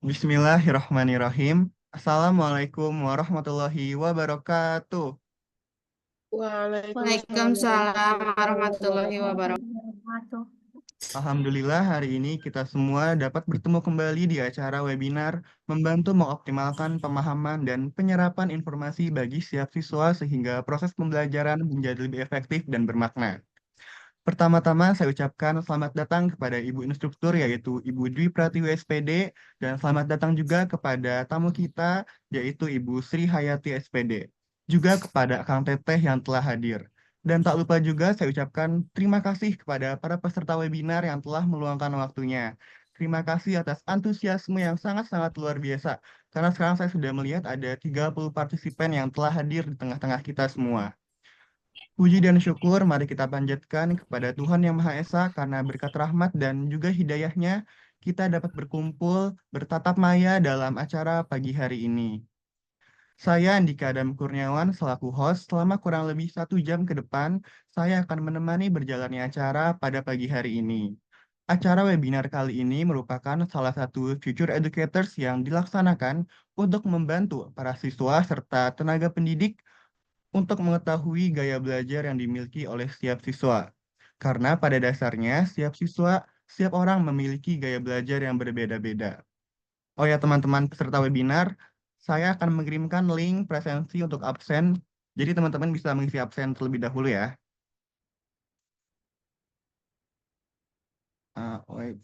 Bismillahirrahmanirrahim. Assalamualaikum warahmatullahi wabarakatuh. Waalaikumsalam Waalaikumsalam warahmatullahi warahmatullahi wabarakatuh. wabarakatuh. Alhamdulillah hari ini kita semua dapat bertemu kembali di acara webinar membantu mengoptimalkan pemahaman dan penyerapan informasi bagi setiap siswa sehingga proses pembelajaran menjadi lebih efektif dan bermakna. Pertama-tama saya ucapkan selamat datang kepada Ibu Instruktur yaitu Ibu Dwi Pratiwi SPD dan selamat datang juga kepada tamu kita yaitu Ibu Sri Hayati SPD. Juga kepada Kang Teteh yang telah hadir. Dan tak lupa juga saya ucapkan terima kasih kepada para peserta webinar yang telah meluangkan waktunya. Terima kasih atas antusiasme yang sangat-sangat luar biasa. Karena sekarang saya sudah melihat ada 30 partisipan yang telah hadir di tengah-tengah kita semua. Puji dan syukur mari kita panjatkan kepada Tuhan Yang Maha Esa karena berkat rahmat dan juga hidayahnya kita dapat berkumpul bertatap maya dalam acara pagi hari ini. Saya Andika Adam Kurniawan selaku host selama kurang lebih 1 jam ke depan saya akan menemani berjalannya acara pada pagi hari ini. Acara webinar kali ini merupakan salah satu Future Educators yang dilaksanakan untuk membantu para siswa serta tenaga pendidik untuk mengetahui gaya belajar yang dimiliki oleh setiap siswa. Karena pada dasarnya setiap orang memiliki gaya belajar yang berbeda-beda. Oh ya teman-teman peserta webinar, saya akan mengirimkan link presensi untuk absen. Jadi teman-teman bisa mengisi absen terlebih dahulu ya. Wait.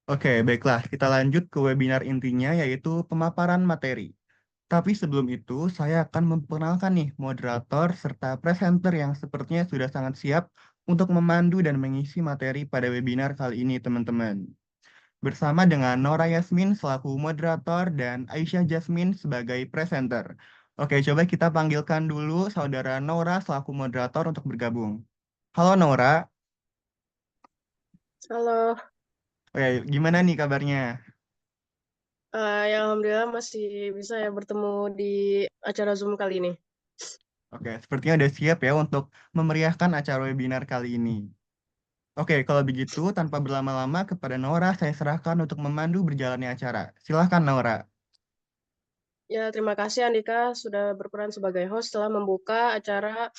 Oke, baiklah. Kita lanjut ke webinar intinya yaitu pemaparan materi. Tapi sebelum itu, saya akan memperkenalkan nih moderator serta presenter yang sepertinya sudah sangat siap untuk memandu dan mengisi materi pada webinar kali ini, teman-teman. Bersama dengan Nora Yasmin selaku moderator dan Aisyah Jasmine sebagai presenter. Oke, coba kita panggilkan dulu saudara Nora selaku moderator untuk bergabung. Halo Nora, Halo, oke, gimana nih kabarnya? ya alhamdulillah masih bisa ya bertemu di acara Zoom kali ini. Oke, sepertinya udah siap ya untuk memeriahkan acara webinar kali ini. Oke, kalau begitu, tanpa berlama-lama kepada Nora, saya serahkan untuk memandu berjalannya acara. Silahkan, Nora. Ya, terima kasih Andika sudah berperan sebagai host telah membuka acara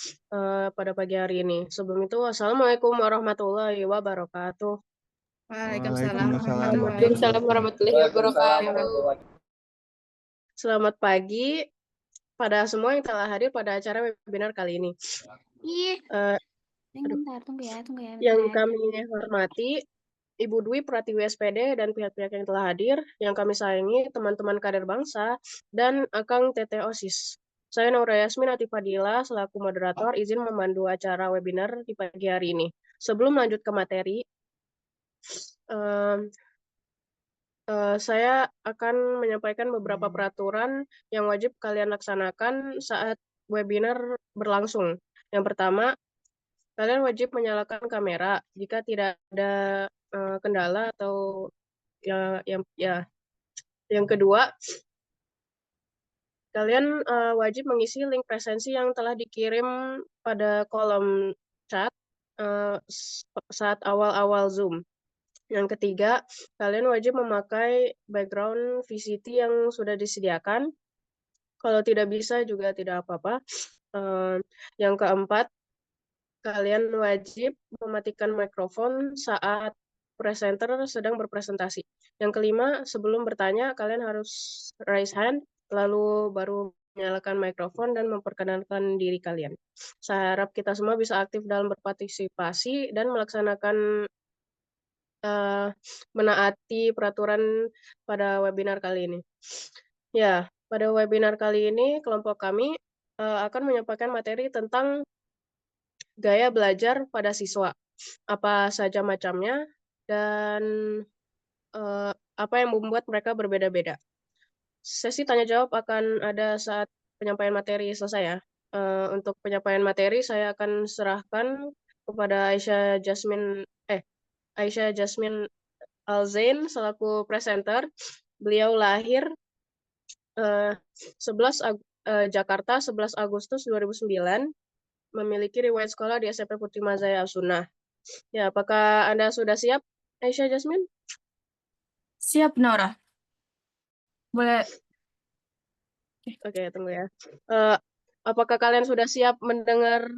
pada pagi hari ini. Sebelum itu, Assalamualaikum warahmatullahi wabarakatuh. Waalaikumsalam Waalaikumsalam warahmatullahi Waalaikumsalam warahmatullahi wabarakatuh. wabarakatuh. Selamat pagi pada semua yang telah hadir pada acara webinar kali ini. Ih, Eh, bentar, tunggu ya, yang bentar. kami hormati, Ibu Dwi Pratiwi SPD dan pihak-pihak yang telah hadir, yang kami sayangi teman-teman kader bangsa, dan Akang Teteh OSIS. Saya Naura Yasmin Atifadila selaku moderator izin memandu acara webinar di pagi hari ini. Sebelum lanjut ke materi, em, saya akan menyampaikan beberapa peraturan yang wajib kalian laksanakan saat webinar berlangsung. Yang pertama, kalian wajib menyalakan kamera jika tidak ada kendala atau ya. Yang kedua, kalian wajib mengisi link presensi yang telah dikirim pada kolom chat saat awal-awal Zoom. Yang ketiga, kalian wajib memakai background VCT yang sudah disediakan. Kalau tidak bisa juga tidak apa-apa. Yang keempat, kalian wajib mematikan mikrofon saat presenter sedang berpresentasi. Yang kelima, sebelum bertanya, kalian harus raise hand, lalu baru menyalakan mikrofon dan memperkenalkan diri kalian. Saya harap kita semua bisa aktif dalam berpartisipasi dan melaksanakan menaati peraturan pada webinar kali ini. Ya, pada webinar kali ini kelompok kami akan menyampaikan materi tentang gaya belajar pada siswa, apa saja macamnya, dan apa yang membuat mereka berbeda-beda. Sesi tanya jawab akan ada saat penyampaian materi selesai ya. Untuk penyampaian materi saya akan serahkan kepada Aisyah Jasmine Alzain selaku presenter. Beliau lahir 11 Jakarta 11 Agustus 2009, memiliki riwayat sekolah di SMP Putri Mazaya Al Sunnah. Ya, apakah Anda sudah siap Aisyah Jasmine? Siap, Nora. Boleh. Oke, tunggu ya. Apakah kalian sudah siap mendengar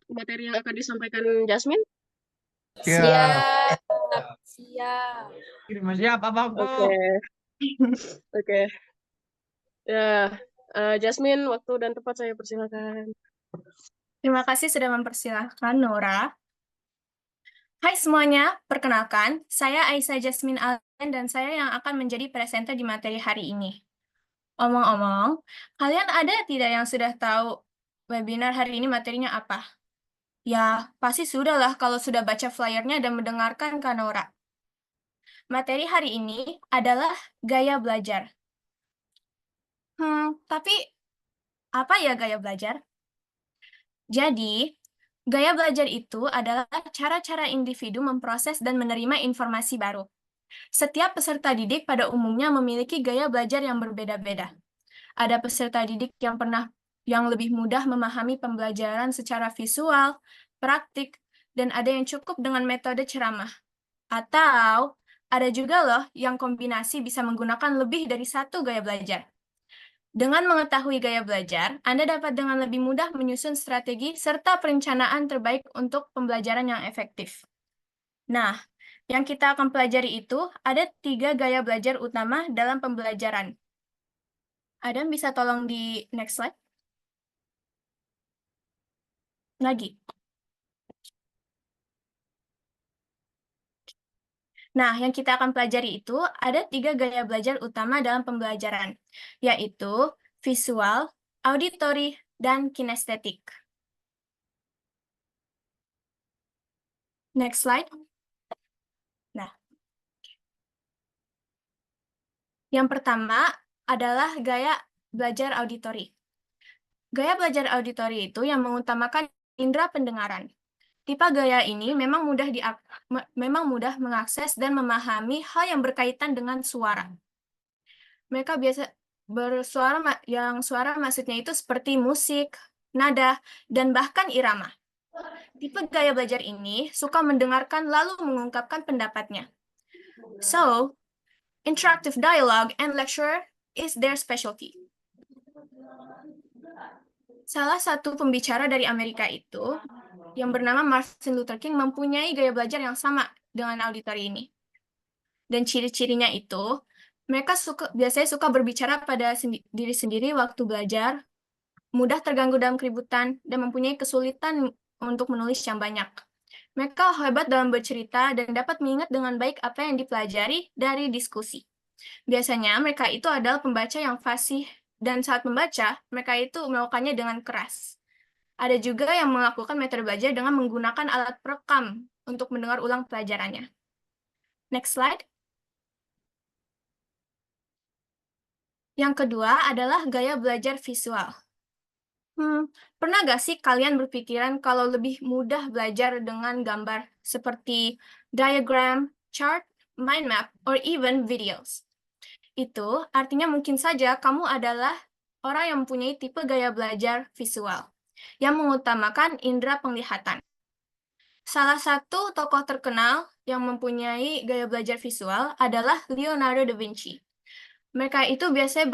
materi yang akan disampaikan Jasmine? Siap. Siap. Siap, apa Oke, oke. Ya, Jasmine, waktu dan tempat saya persilakan. Terima kasih sudah mempersilahkan, Nora. Hai semuanya, perkenalkan, saya Aisyah Jasmine Allen dan saya yang akan menjadi presenter di materi hari ini. Omong-omong, kalian ada tidak yang sudah tahu webinar hari ini materinya apa? Ya, pasti sudah lah kalau sudah baca flyernya dan mendengarkan Kak Nora. Materi hari ini adalah gaya belajar. Tapi apa ya gaya belajar? Jadi, gaya belajar itu adalah cara-cara individu memproses dan menerima informasi baru. Setiap peserta didik pada umumnya memiliki gaya belajar yang berbeda-beda. Ada peserta didik yang lebih mudah memahami pembelajaran secara visual, praktik, dan ada yang cukup dengan metode ceramah. Atau ada juga loh yang kombinasi bisa menggunakan lebih dari satu gaya belajar. Dengan mengetahui gaya belajar, Anda dapat dengan lebih mudah menyusun strategi serta perencanaan terbaik untuk pembelajaran yang efektif. Nah, yang kita akan pelajari itu ada 3 gaya belajar utama dalam pembelajaran. Adam bisa tolong di next slide? Lagi. Nah, yang kita akan pelajari itu ada 3 gaya belajar utama dalam pembelajaran, yaitu visual, auditory, dan kinestetik. Next slide. Nah, yang pertama adalah gaya belajar auditory. Gaya belajar auditory itu yang mengutamakan indera pendengaran. Tipe gaya ini memang mudah mengakses dan memahami hal yang berkaitan dengan suara. Mereka biasa bersuara yang suara maksudnya itu seperti musik, nada, dan bahkan irama. Tipe gaya belajar ini suka mendengarkan lalu mengungkapkan pendapatnya. So, interactive dialogue and lecture is their specialty. Salah satu pembicara dari Amerika itu, yang bernama Martin Luther King, mempunyai gaya belajar yang sama dengan auditory ini. Dan ciri-cirinya itu, mereka biasanya suka berbicara pada diri sendiri waktu belajar, mudah terganggu dalam keributan, dan mempunyai kesulitan untuk menulis yang banyak. Mereka hebat dalam bercerita dan dapat mengingat dengan baik apa yang dipelajari dari diskusi. Biasanya mereka itu adalah pembaca yang fasih, dan saat membaca, mereka itu melakukannya dengan keras. Ada juga yang melakukan metode belajar dengan menggunakan alat perekam untuk mendengar ulang pelajarannya. Next slide. Yang kedua adalah gaya belajar visual. Pernah nggak sih kalian berpikiran kalau lebih mudah belajar dengan gambar seperti diagram, chart, mind map, or even videos? Itu artinya mungkin saja kamu adalah orang yang mempunyai tipe gaya belajar visual, yang mengutamakan indera penglihatan. Salah satu tokoh terkenal yang mempunyai gaya belajar visual adalah Leonardo da Vinci. Mereka itu biasanya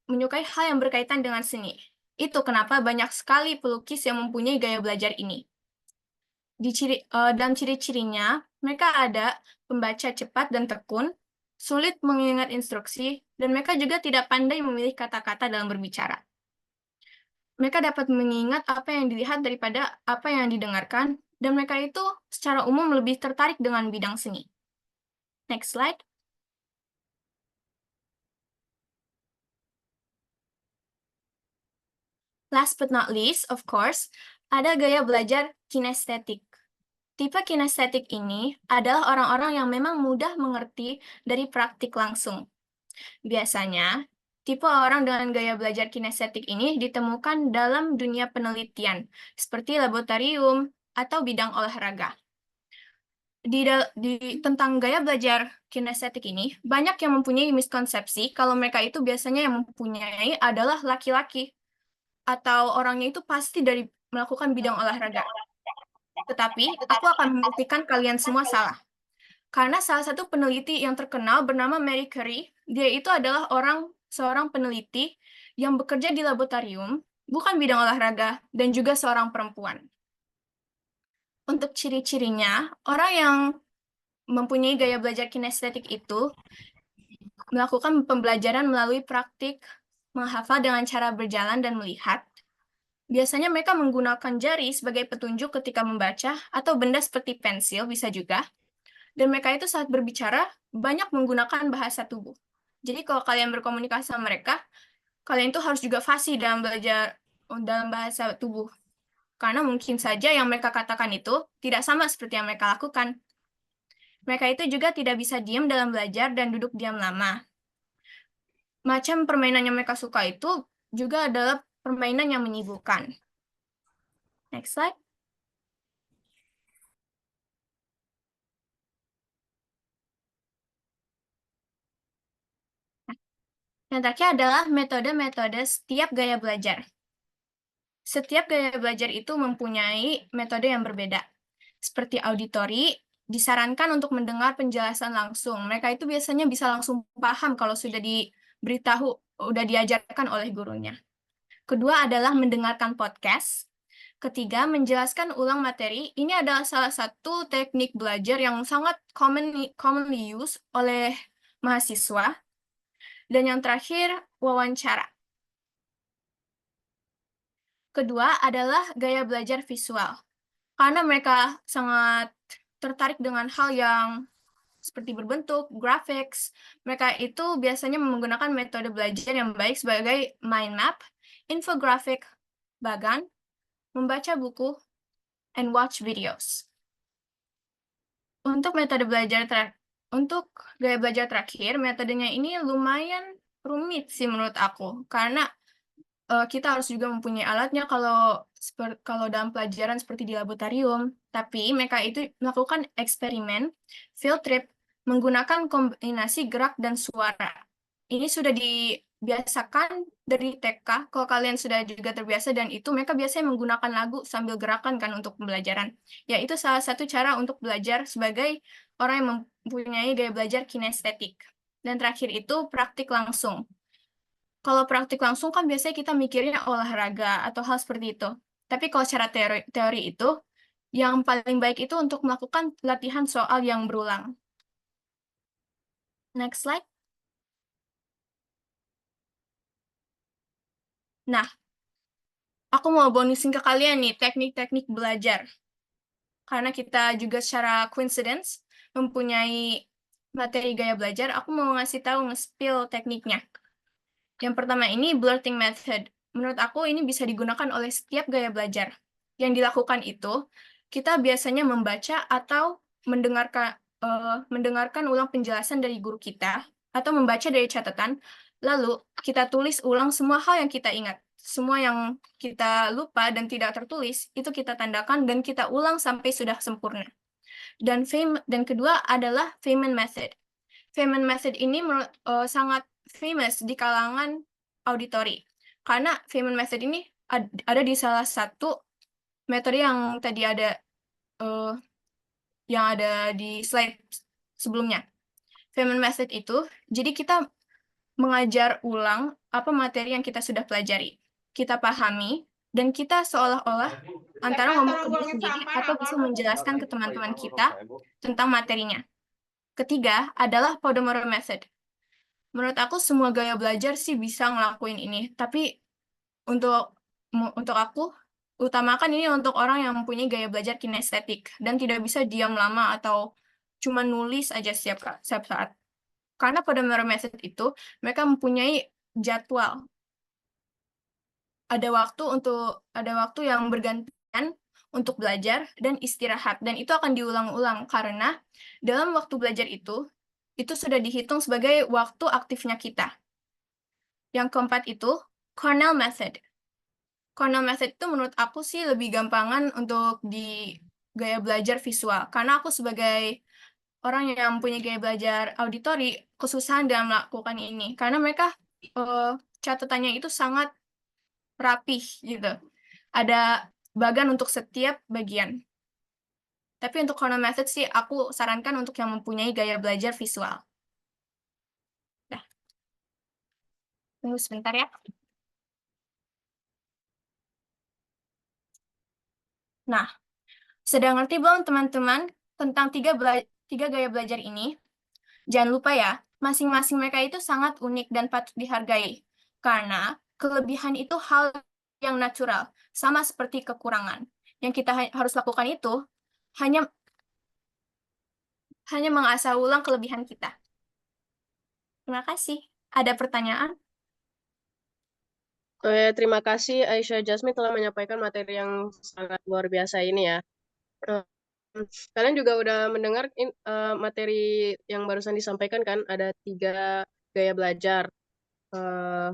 menyukai hal yang berkaitan dengan seni. Itu kenapa banyak sekali pelukis yang mempunyai gaya belajar ini. Dan ciri-cirinya, mereka ada pembaca cepat dan tekun, sulit mengingat instruksi, dan mereka juga tidak pandai memilih kata-kata dalam berbicara. Mereka dapat mengingat apa yang dilihat daripada apa yang didengarkan, dan mereka itu secara umum lebih tertarik dengan bidang seni. Next slide. Last but not least, of course, ada gaya belajar kinestetik. Tipe kinestetik ini adalah orang-orang yang memang mudah mengerti dari praktik langsung. Biasanya, tipe orang dengan gaya belajar kinestetik ini ditemukan dalam dunia penelitian, seperti laboratorium atau bidang olahraga. Tentang gaya belajar kinestetik ini, banyak yang mempunyai miskonsepsi kalau mereka itu biasanya yang mempunyai adalah laki-laki, atau orangnya itu pasti dari melakukan bidang olahraga. Tetapi, aku akan membuktikan kalian semua salah. Karena salah satu peneliti yang terkenal bernama Marie Curie, dia itu adalah seorang peneliti yang bekerja di laboratorium, bukan bidang olahraga, dan juga seorang perempuan. Untuk ciri-cirinya, orang yang mempunyai gaya belajar kinestetik itu melakukan pembelajaran melalui praktik menghafal dengan cara berjalan dan melihat. Biasanya mereka menggunakan jari sebagai petunjuk ketika membaca, atau benda seperti pensil bisa juga. Dan mereka itu saat berbicara banyak menggunakan bahasa tubuh. Jadi kalau kalian berkomunikasi sama mereka, kalian itu harus juga fasih dalam belajar dalam bahasa tubuh. Karena mungkin saja yang mereka katakan itu tidak sama seperti yang mereka lakukan. Mereka itu juga tidak bisa diam dalam belajar dan duduk diam lama. Macam permainan yang mereka suka itu juga adalah permainan yang menyibukkan. Next slide. Yang terakhir adalah metode-metode setiap gaya belajar. Setiap gaya belajar itu mempunyai metode yang berbeda. Seperti auditori, disarankan untuk mendengar penjelasan langsung. Mereka itu biasanya bisa langsung paham kalau sudah diberitahu, sudah diajarkan oleh gurunya. Kedua adalah mendengarkan podcast. Ketiga, menjelaskan ulang materi. Ini adalah salah satu teknik belajar yang sangat commonly used oleh mahasiswa. Dan yang terakhir, wawancara. Kedua adalah gaya belajar visual. Karena mereka sangat tertarik dengan hal yang seperti berbentuk, graphics, mereka itu biasanya menggunakan metode belajar yang baik sebagai mind map, infographic, bagan, membaca buku, and watch videos. Untuk gaya belajar terakhir, metodenya ini lumayan rumit sih menurut aku, karena kita harus juga mempunyai alatnya kalau dalam pelajaran seperti di laboratorium. Tapi mereka itu melakukan eksperimen, field trip, menggunakan kombinasi gerak dan suara. Ini sudah dibiasakan dari TK, kalau kalian sudah juga terbiasa, dan itu mereka biasanya menggunakan lagu sambil gerakan kan untuk pembelajaran. Ya, itu salah satu cara untuk belajar sebagai orang yang mempunyai gaya belajar kinestetik. Dan terakhir itu praktik langsung. Kalau praktik langsung kan biasanya kita mikirnya olahraga atau hal seperti itu. Tapi kalau secara teori itu, yang paling baik itu untuk melakukan latihan soal yang berulang. Next slide. Nah, aku mau bonusin ke kalian nih teknik-teknik belajar. Karena kita juga secara coincidence mempunyai materi gaya belajar, aku mau ngasih tahu nge-spill tekniknya. Yang pertama ini blurting method. Menurut aku ini bisa digunakan oleh setiap gaya belajar. Yang dilakukan itu, kita biasanya membaca atau mendengarkan ulang penjelasan dari guru kita, atau membaca dari catatan, lalu kita tulis ulang semua hal yang kita ingat. Semua yang kita lupa dan tidak tertulis, itu kita tandakan dan kita ulang sampai sudah sempurna. Dan kedua adalah Feynman method. Feynman method ini sangat famous di kalangan auditori. Karena Feynman method ini ada di salah satu metode yang tadi ada di slide sebelumnya. Feynman method itu, jadi kita mengajar ulang apa materi yang kita sudah pelajari. Kita pahami, dan kita seolah-olah antara ngomong ke diri sendiri atau bisa menjelaskan ke teman-teman kita tentang materinya. Ketiga adalah Pomodoro method. Menurut aku semua gaya belajar sih bisa ngelakuin ini, tapi untuk aku utamakan ini untuk orang yang mempunyai gaya belajar kinestetik dan tidak bisa diam lama atau cuma nulis aja setiap saat. Karena Pomodoro method itu mereka mempunyai jadwal. Ada waktu yang bergantian untuk belajar dan istirahat, dan itu akan diulang-ulang karena dalam waktu belajar itu sudah dihitung sebagai waktu aktifnya kita. Yang keempat itu Cornell method. Cornell method itu menurut aku sih lebih gampangan untuk di gaya belajar visual, karena aku sebagai orang yang punya gaya belajar auditori kesusahan dalam melakukan ini, karena mereka catatannya itu sangat rapih gitu. Ada bagan untuk setiap bagian. Tapi untuk chronomethod sih aku sarankan untuk yang mempunyai gaya belajar visual. Nah, tunggu sebentar ya. Nah, sudah ngerti belum teman-teman tentang tiga gaya belajar ini? Jangan lupa ya, masing-masing mereka itu sangat unik dan patut dihargai. Karena kelebihan itu hal yang natural, sama seperti kekurangan. Yang kita harus lakukan itu hanya mengasah ulang kelebihan kita. Terima kasih. Ada pertanyaan? Terima kasih Aisyah Jasmine telah menyampaikan materi yang sangat luar biasa ini ya. Eh, Kalian juga udah mendengar materi yang barusan disampaikan kan? Ada 3 gaya belajar. Eh,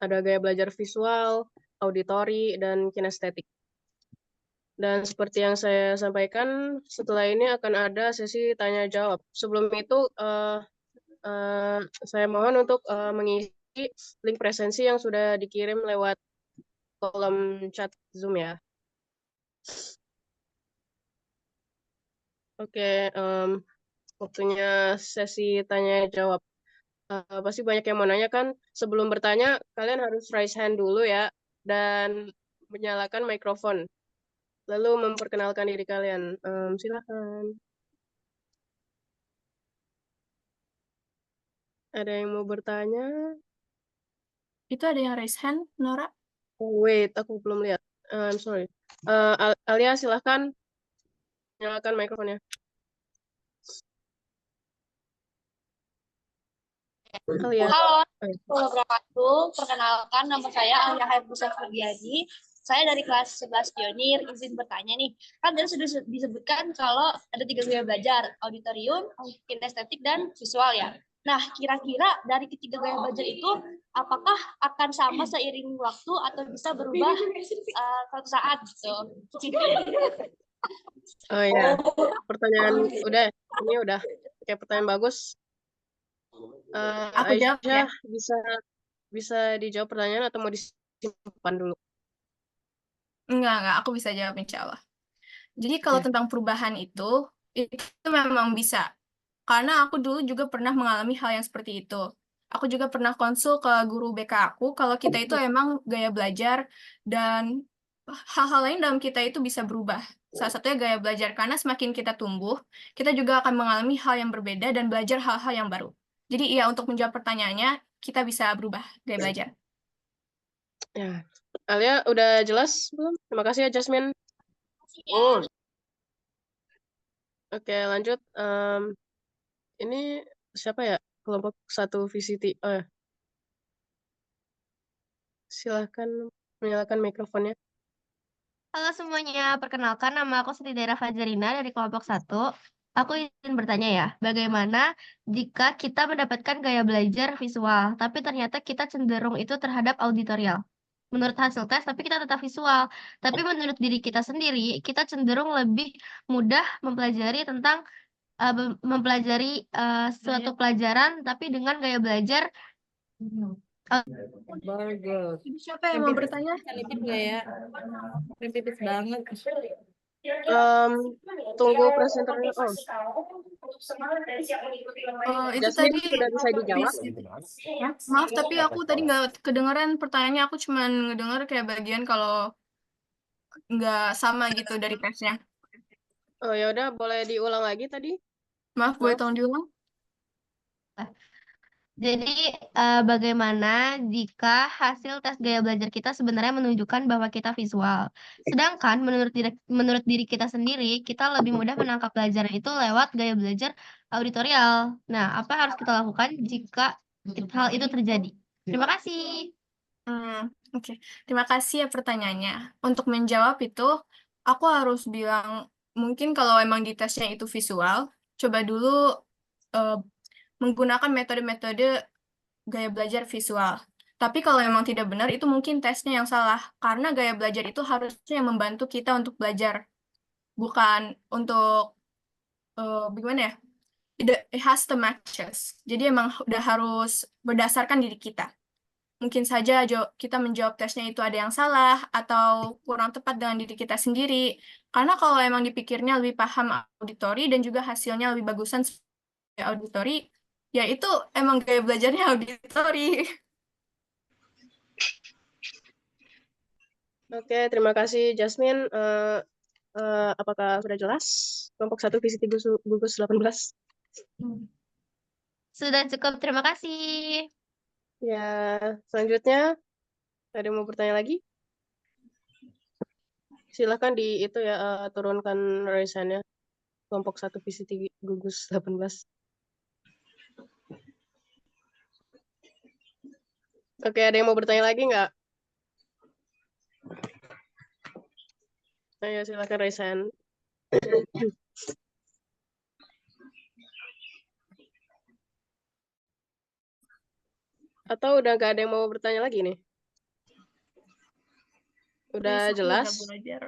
ada gaya belajar visual, auditori, dan kinestetik. Dan seperti yang saya sampaikan, setelah ini akan ada sesi tanya jawab. Sebelum itu, saya mohon untuk mengisi link presensi yang sudah dikirim lewat kolom chat Zoom ya. Oke, waktunya sesi tanya jawab. Pasti banyak yang mau nanya kan? Sebelum bertanya, kalian harus raise hand dulu ya, dan menyalakan mikrofon. Lalu memperkenalkan diri kalian. Silakan. Ada yang mau bertanya? Itu ada yang raise hand, Nora? Oh, wait, aku belum lihat. I'm sorry. Alia, silahkan nyalakan mikrofonnya. Alia. Halo, Assalamualaikum wabarakatuh. Perkenalkan, nama saya Alia Haifusa Ferdiadi. Saya dari kelas 11 Pionir. Izin bertanya nih, kan tadi sudah disebutkan kalau ada 3 gaya belajar, auditorium, kinestetik, dan visual ya. Nah, kira-kira dari ketiga gaya belajar itu, apakah akan sama seiring waktu atau bisa berubah suatu saat gitu? Oh ya, pertanyaan udah. Ini udah. Oke, pertanyaan bagus. Aku jawab ya. Aisyah, bisa dijawab pertanyaan atau mau disimpan dulu? Enggak, aku bisa jawab insya Allah. Jadi kalau tentang perubahan itu memang bisa. Karena aku dulu juga pernah mengalami hal yang seperti itu. Aku juga pernah konsul ke guru BK aku, kalau kita itu emang gaya belajar dan hal-hal lain dalam kita itu bisa berubah. Salah satunya gaya belajar, karena semakin kita tumbuh, kita juga akan mengalami hal yang berbeda dan belajar hal-hal yang baru. Jadi iya, untuk menjawab pertanyaannya, kita bisa berubah gaya belajar. Ya. Alia, udah jelas belum? Terima kasih ya, Jasmine. Oh. Oke, lanjut. Ini siapa ya? Kelompok 1 VCT. Silahkan menyalakan mikrofonnya. Halo semuanya, perkenalkan nama aku Siti Daira Fajarina dari kelompok 1. Aku ingin bertanya ya, bagaimana jika kita mendapatkan gaya belajar visual, tapi ternyata kita cenderung itu terhadap auditorial. Menurut hasil tes, tapi kita tetap visual. Tapi menurut diri kita sendiri, kita cenderung lebih mudah mempelajari tentang suatu pelajaran, tapi dengan gaya belajar Bagus. Siapa yang mau bertanya? Lipid nggak ya? Lipid banget. Tunggu presenternya. Itu Jasmine, tadi sudah bisa dijawab? maaf, tapi aku tadi nggak kedengeran pertanyaannya. Aku cuma ngedenger kayak bagian kalau nggak sama gitu dari tesnya. Oh ya udah, boleh diulang lagi tadi? Maaf, boleh Maaf. tolong diulang? Jadi, bagaimana jika hasil tes gaya belajar kita sebenarnya menunjukkan bahwa kita visual. Sedangkan menurut diri kita sendiri, kita lebih mudah menangkap pelajaran itu lewat gaya belajar auditorial. Nah, apa harus kita lakukan jika hal itu terjadi? Terima kasih. Oke. Terima kasih ya pertanyaannya. Untuk menjawab itu, aku harus bilang, mungkin kalau emang di tesnya itu visual, coba dulu menggunakan metode-metode gaya belajar visual. Tapi kalau memang tidak benar, itu mungkin tesnya yang salah. Karena gaya belajar itu harusnya membantu kita untuk belajar. Bukan untuk, bagaimana ya? It has to matches. Jadi emang udah harus berdasarkan diri kita. Mungkin saja kita menjawab tesnya itu ada yang salah atau kurang tepat dengan diri kita sendiri. Karena kalau emang dipikirnya lebih paham auditori dan juga hasilnya lebih bagusan auditori, ya itu emang gaya belajarnya auditori. Oke, terima kasih Jasmine. Apakah sudah jelas? Kelompok 1 visi gugus 18. Sudah cukup, terima kasih. Ya, selanjutnya ada yang mau bertanya lagi? Silakan di itu ya turunkan raisannya. Kelompok 1 visi gugus 18. Oke, ada yang mau bertanya lagi nggak? Ayo silakan raisan. Atau udah nggak ada yang mau bertanya lagi nih? Udah Besok jelas? udah belajar.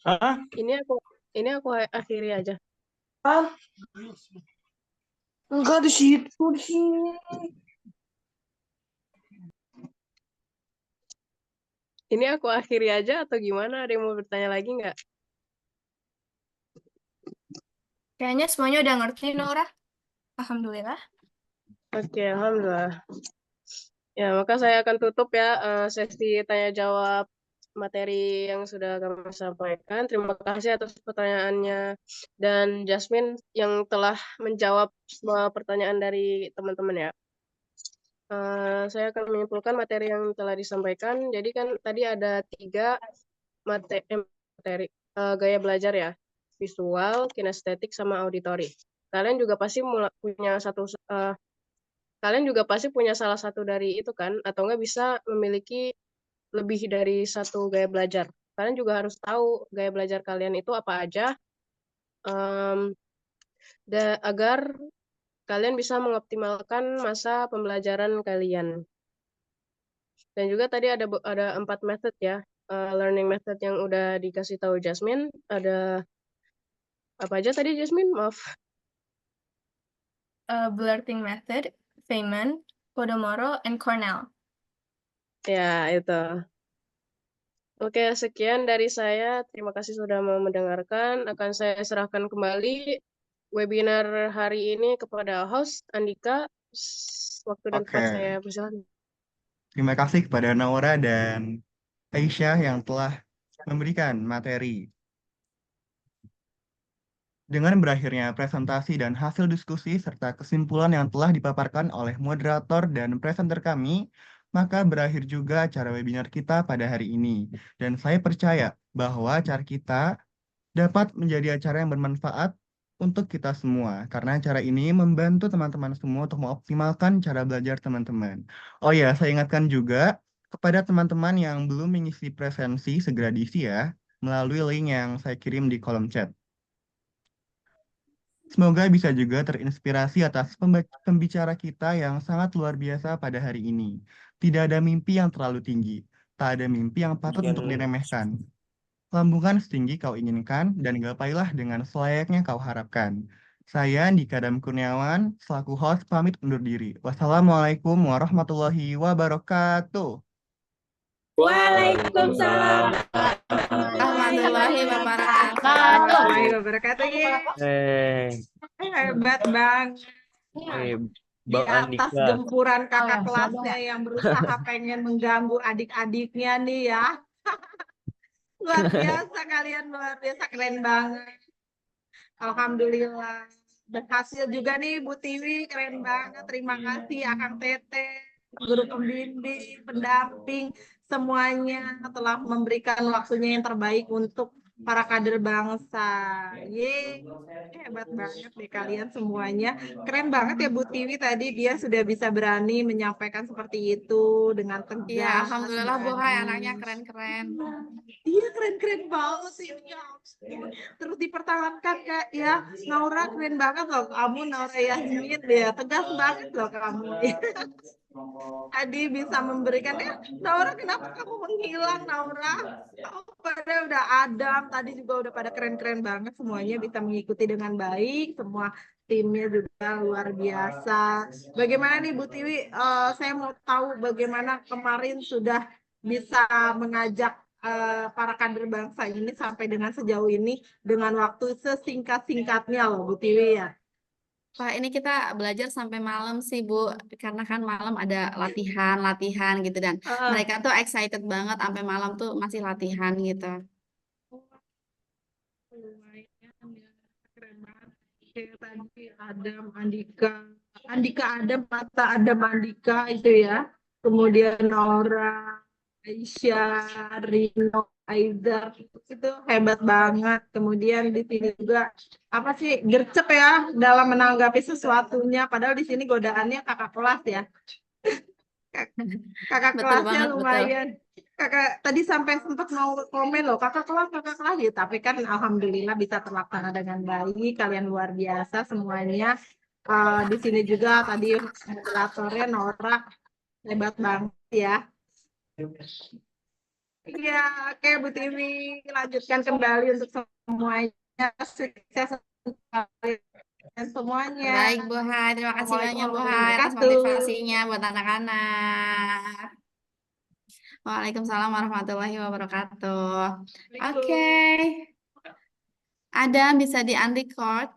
Hah? Ini aku akhiri aja. Enggak di situ, di sini. Ini aku akhiri aja atau gimana? Ada yang mau bertanya lagi nggak? Kayaknya semuanya udah ngerti, Nora. Alhamdulillah. Oke, alhamdulillah. Ya, maka saya akan tutup ya sesi tanya jawab materi yang sudah kami sampaikan. Terima kasih atas pertanyaannya dan Jasmine yang telah menjawab semua pertanyaan dari teman-teman ya. Saya akan menyimpulkan materi yang telah disampaikan. Jadi kan tadi ada 3 materi gaya belajar ya, visual, kinestetik, sama auditori. Kalian juga pasti punya salah satu dari itu kan, atau nggak bisa memiliki lebih dari satu gaya belajar. Kalian juga harus tahu gaya belajar kalian itu apa aja, agar kalian bisa mengoptimalkan masa pembelajaran kalian. Dan juga tadi ada 4 method ya, learning method yang udah dikasih tahu Jasmine. Ada apa aja tadi Jasmine? Maaf. Blurting method, Feynman, Podomoro, and Cornell. Ya, itu. Oke, sekian dari saya. Terima kasih sudah mau mendengarkan. Akan saya serahkan kembali webinar hari ini kepada host Andika. Waktu dan tempat Oke, saya persilakan. terima kasih kepada Naura dan Aisyah yang telah memberikan materi. Dengan berakhirnya presentasi dan hasil diskusi serta kesimpulan yang telah dipaparkan oleh moderator dan presenter kami, maka berakhir juga acara webinar kita pada hari ini. Dan saya percaya bahwa acara kita dapat menjadi acara yang bermanfaat untuk kita semua, karena acara ini membantu teman-teman semua untuk mengoptimalkan cara belajar teman-teman. Oh ya, saya ingatkan juga kepada teman-teman yang belum mengisi presensi, segera diisi ya, melalui link yang saya kirim di kolom chat. Semoga bisa juga terinspirasi atas pembicara kita yang sangat luar biasa pada hari ini. Tidak ada mimpi yang terlalu tinggi, tak ada mimpi yang patut untuk diremehkan. Lambungkan setinggi kau inginkan dan gapailah dengan selayaknya kau harapkan. Saya Andika Dam Kurniawan, selaku host pamit undur diri. Wassalamualaikum warahmatullahi wabarakatuh. Waalaikumsalam Warahmatullahi wabarakatuh. warahmatullahi wabarakatuh. Hebat banget. Di Bang atas Andika. gempuran kakak kelasnya yang berusaha pengen mengganggu adik-adiknya nih ya. Luar biasa kalian, luar biasa, keren banget. Alhamdulillah. Berhasil juga nih Bu Tiwi, keren banget. Terima kasih Akang Tete, guru pembimbing, pendamping, semuanya telah memberikan waktunya yang terbaik untuk para kader bangsa. Yeay, hebat banget deh kalian semuanya. Keren banget ya Bu Tiwi tadi, dia sudah bisa berani menyampaikan seperti itu dengan tegas. Iya, alhamdulillah Bu Hai, berani. anaknya keren-keren. Iya, keren-keren banget sih ya. Terus dipertahankan Kak ya. Naura keren banget loh kamu, Naura Yasmin ya. Tegas banget loh kamu. tadi bisa memberikan Naura, kenapa kamu menghilang, Naura? Kamu pada udah Adam tadi juga udah pada keren-keren banget, semuanya bisa mengikuti dengan baik, semua timnya juga luar biasa. Bagaimana nih Bu Tiwi? Saya mau tahu bagaimana kemarin sudah bisa mengajak para kader bangsa ini sampai dengan sejauh ini dengan waktu sesingkat-singkatnya loh Bu Tiwi ya. Wah, ini kita belajar sampai malam sih, Bu. Karena kan malam ada latihan gitu. Dan mereka tuh excited banget sampai malam tuh masih latihan gitu. Lumayan ya, keren banget. Kayak tadi Adam, Andika Adam, Mata Adam Andika itu ya. Kemudian Nora, Aisyah, Rino, Aizar, itu hebat banget. Kemudian di sini juga apa sih gercep ya dalam menanggapi sesuatunya. Padahal di sini godaannya kakak kelas ya. Kakak Betul kelasnya banget, betul. lumayan. Kakak tadi sampai sempat mau komen loh, kakak kelas gitu. Tapi kan alhamdulillah bisa terlaksana dengan baik. Kalian luar biasa semuanya. Di sini juga tadi moderatornya Nora hebat banget ya. Iya, oke Bu Tiwi, lanjutkan kembali untuk semuanya. Sukses untuk kalian semuanya. Baik, Bu Hai. Terima kasih banyak, Bu Assalamualaikum Hai, atas warahmatullahi motivasinya buat wabarakatuh. anak-anak. Waalaikumsalam warahmatullahi wabarakatuh. Oke. Assalamualaikum. Adam bisa di unrecord.